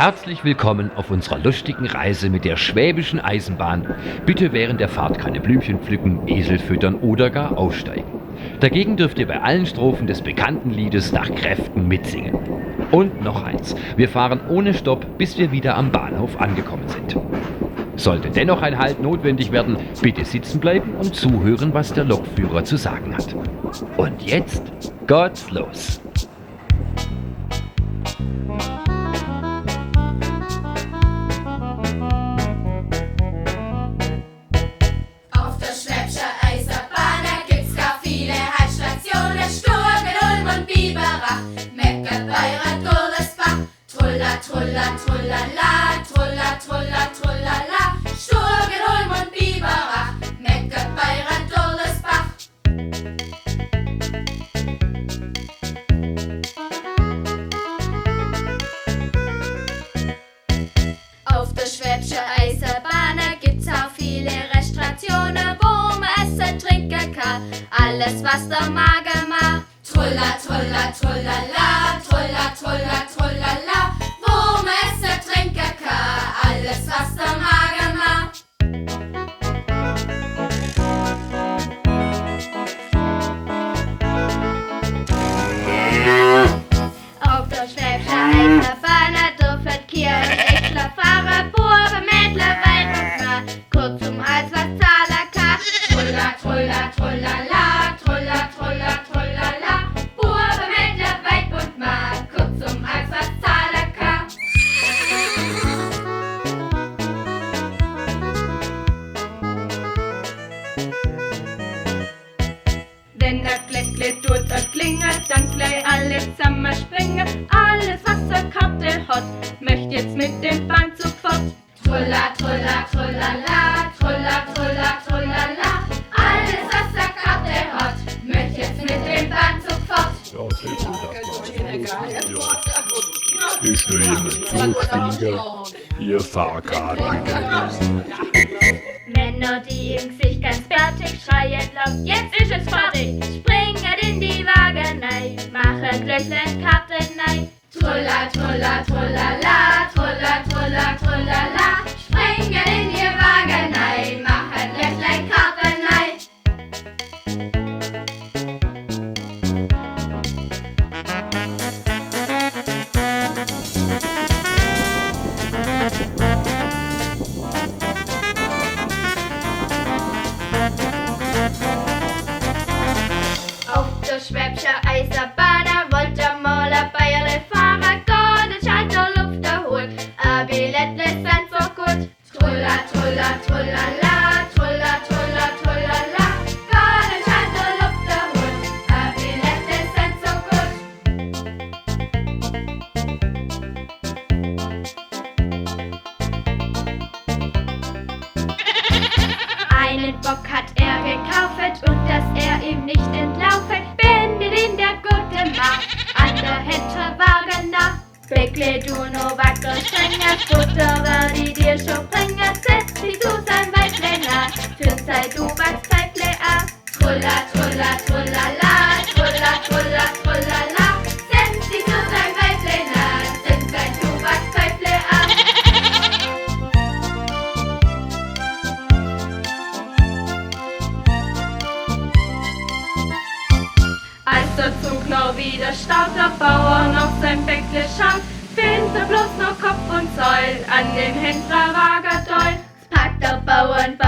Herzlich willkommen auf unserer lustigen Reise mit der Schwäbischen Eisenbahn. Bitte während der Fahrt keine Blümchen pflücken, Esel füttern oder gar aussteigen. Dagegen dürft ihr bei allen Strophen des bekannten Liedes nach Kräften mitsingen. Und noch eins, wir fahren ohne Stopp, bis wir wieder am Bahnhof angekommen sind. Sollte dennoch ein Halt notwendig werden, bitte sitzen bleiben und zuhören, was der Lokführer zu sagen hat. Und jetzt geht's los. Auf der Schwäbischer Eisenbahn gibt's gar viele Haltestationen. Sturgen, Ulm und Biberach, Meckert, Bayreuth, Gurlesbach. Trulla, trulla, trullala, trulla, trulla, trullala. Sturgen, Ulm und Biberach, Meckert, Bayreuth, Gurlesbach. Auf der Schwäbischer Eisenbahn gibt's auch viele Restaurationen, wo man essen, trinken kann. Alles, was der Magen macht. Trulla, trulla, trullala, trulla, trulla, trullala. Wo man essen, trinken kann. Alles, was der Magen macht. Auf der Schwäbischer Eisenbahn dürfen Kirchen, Äckler, Fahrer, Buben, Mädler, Weib und Mann. Kurzum, als was zahlen kann. Trulla, trulla, trullala, trulla, trulla, trullala. Buben, Mädler, Weib und Mann. Kurzum, als was zahlen kann. Wenn der Glöckle tut und klingelt, dann gleich alle zusammen springen. Alles, was der Karte hat, möcht jetzt mit dem Bahnzug fort. Trulla, trulla, trullala, trulla, trulla, trullala. Alles, was der Karte hat, möcht jetzt mit dem Bahnzug fort. Ich stehe im Zugflieger, ihr Fahrkarte bitte. Männer, die im Gesicht ganz fertig schreien laut, jetzt ist es fertig, springen in die Wagenei, machen Glöcklein, Kartenei. Trulla, trulla, trullala, trulla, trulla, trullala, springen in die Wagenei, machen Glöcklein, Kartenei. Auf der Schwäbischer Eisenbahn wollte mal ein Bayerle Fahrer gehen, den Schalter Luft erholt. Ein Billett lässt sein so gut. Trulla, trulla, trullala, trulla, trulla, trullala. Gehen, den Schalter Luft erholt. Ein Billett lässt sein so gut. Einen Bock hat er gekauft und dass er ihm nicht entlaufen, bindet ihn der gute Macht an der Hinterwagen nach. Bekle du no wacker strenger, Futter werd ich dir schon bringen, setz dich zu sein Weiblein nach, für sei du wachst Weiblein ab. Trulla, trulla, trullala, trulla, trulla, trullala, setz dich zu sein Weiblein nach, für sei du wachst Weiblein ab. Als der Zug noch wieder staut, der Bauer noch sein Bäckle schaut, findet er bloß noch Kopf und Säul an dem Händler Wagerdoll. Packt der Bauern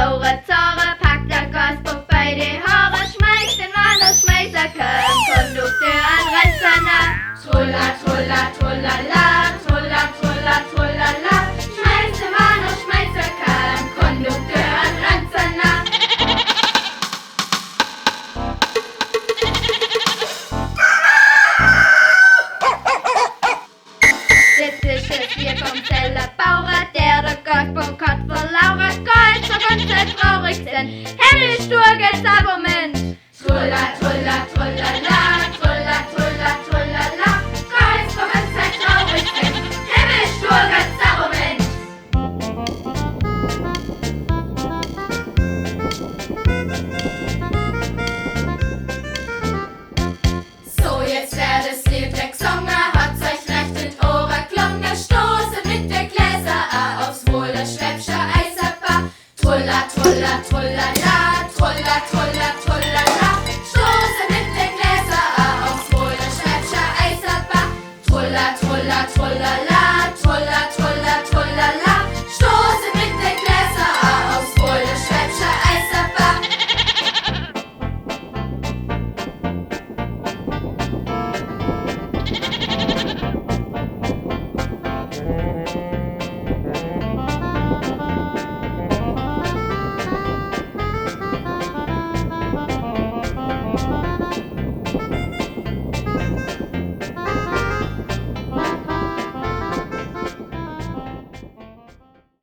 Zahre, packt der Gasbock bei die Haare, schmeißt den Wanner Schmeißerker, Kondukteur an Renner. Trulla, trulla, trullala, trulla, trulla, trullala, schmeißt den Wanner Schmeißerker, Kondukteur an Renner. Jetzt ist es hier vom Zeller Bauer, der Gasbock hat vor Laura Gold, so ganz traurig sind. Henry Sturges Argument.